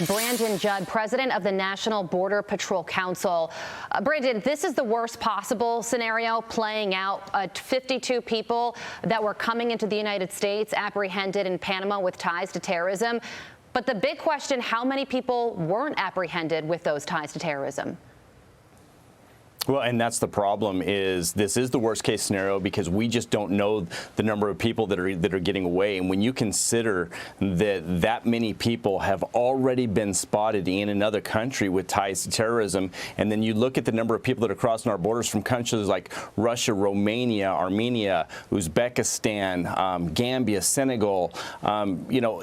Brandon Judd, president of the National Border Patrol Council. Brandon, this is the worst possible scenario playing out. 52 people that were coming into the United States apprehended in Panama with ties to terrorism. But the big question, how many people weren't apprehended with those ties to terrorism? Well, and that's the problem, is this is the worst case scenario because we just don't know the number of people that are getting away. And when you consider that many people have already been spotted in another country with ties to terrorism, and then you look at the number of people that are crossing our borders from countries like Russia, Romania, Armenia, Uzbekistan, Gambia, Senegal,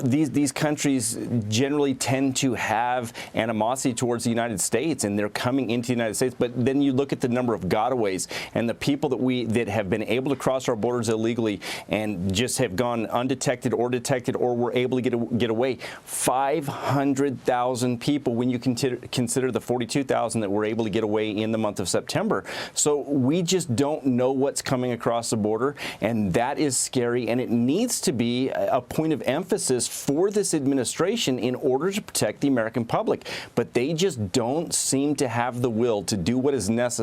these countries generally tend to have animosity towards the United States, and they're coming into the United States. But then you look at the number of gotaways and the people that have been able to cross our borders illegally and just have gone undetected or detected or were able to get away. 500,000 people when you consider the 42,000 that were able to get away in the month of September. So we just don't know what's coming across the border, and that is scary, and it needs to be a point of emphasis for this administration in order to protect the American public. But they just don't seem to have the will to do what is necessary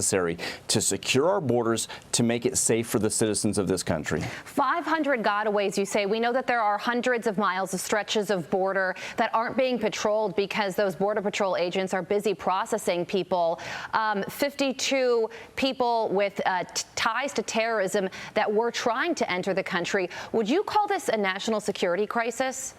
to secure our borders, to make it safe for the citizens of this country. 500 gotaways, you say. We know that there are hundreds of miles of stretches of border that aren't being patrolled because those Border Patrol agents are busy processing people. 52 people with ties to terrorism that were trying to enter the country. Would you call this a national security crisis?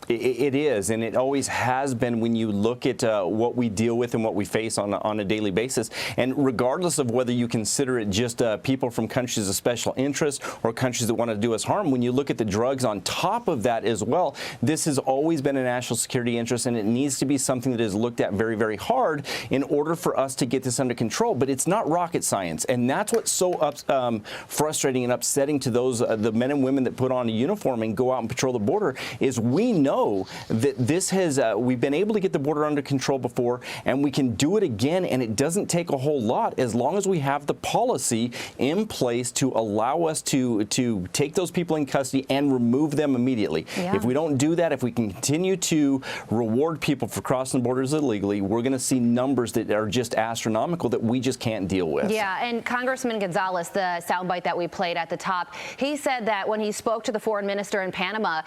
It is, and it always has been when you look at what we deal with and what we face on a daily basis. And regardless of whether you consider it just people from countries of special interest or countries that want to do us harm, when you look at the drugs on top of that as well, this has always been a national security interest, and it needs to be something that is looked at very, very hard in order for us to get this under control. But it's not rocket science, and that's what's so frustrating and upsetting to those the men and women that put on a uniform and go out and patrol the border, is we know that this has we've been able to get the border under control before, and we can do it again, and it doesn't take a whole lot as long as we have the policy in place to allow us to take those people in custody and remove them immediately. Yeah. If we don't do that, if we continue to reward people for crossing borders illegally, we're going to see numbers that are just astronomical that we just can't deal with. Yeah, and Congressman Gonzalez, the soundbite that we played at the top, he said that when he spoke to the foreign minister in Panama,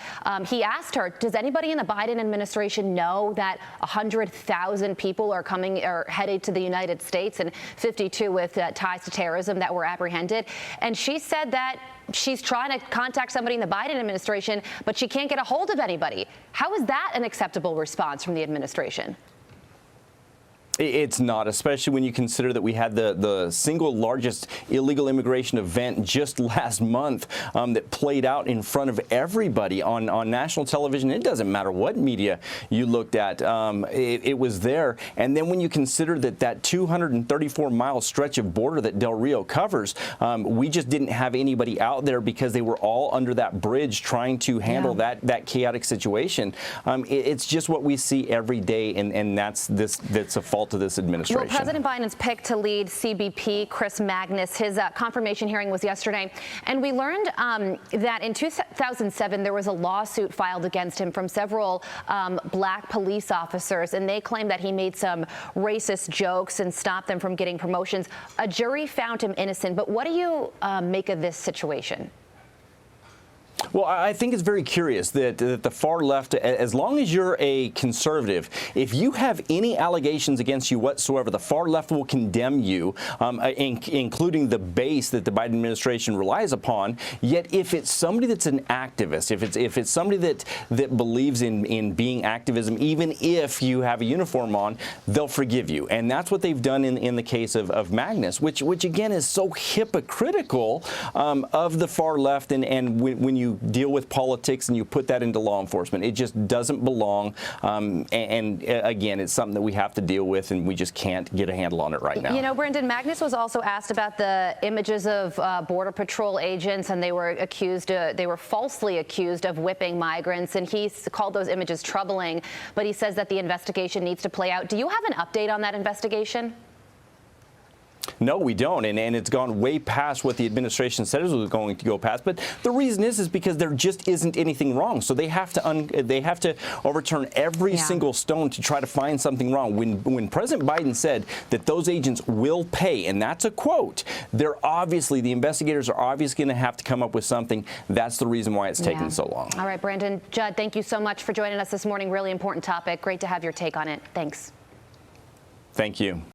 he asked her, does anybody in the Biden administration know that 100,000 people are coming or headed to the United States and 52 with ties to terrorism that were apprehended? And she said that she's trying to contact somebody in the Biden administration, but she can't get a hold of anybody. How is that an acceptable response from the administration? It's not, especially when you consider that we had the single largest illegal immigration event just last month that played out in front of everybody on national television. It doesn't matter what media you looked at. It was there. And then when you consider that 234-mile stretch of border that Del Rio covers, we just didn't have anybody out there because they were all under that bridge trying to handle that chaotic situation. It's just what we see every day, and that's a fault to this administration. Well, President Biden's pick to lead CBP, Chris Magnus, his confirmation hearing was yesterday, and we learned that in 2007 there was a lawsuit filed against him from several black police officers, and they claimed that he made some racist jokes and stopped them from getting promotions. A jury found him innocent, but what do you make of this situation? Well, I think it's very curious that the far left, as long as you're a conservative, if you have any allegations against you whatsoever, the far left will condemn you, including the base that the Biden administration relies upon. Yet if it's somebody that's an activist, if it's somebody that believes in being activism, even if you have a uniform on, they'll forgive you. And that's what they've done in the case of Magnus, which again is so hypocritical of the far left. And when you deal with politics and you put that into law enforcement, it just doesn't belong. And again, it's something that we have to deal with, and we just can't get a handle on it right now. You know, Brandon, Magnus was also asked about the images of Border Patrol agents, and they were falsely accused of whipping migrants, and he called those images troubling, but he says that the investigation needs to play out. Do you have an update on that investigation? No, we don't, and it's gone way past what the administration said it was going to go past. But the reason is because there just isn't anything wrong. So they have to overturn every single stone to try to find something wrong. When President Biden said that those agents will pay, and that's a quote, the investigators are obviously going to have to come up with something. That's the reason why it's taking so long. All right, Brandon. Judd, thank you so much for joining us this morning. Really important topic. Great to have your take on it. Thanks. Thank you.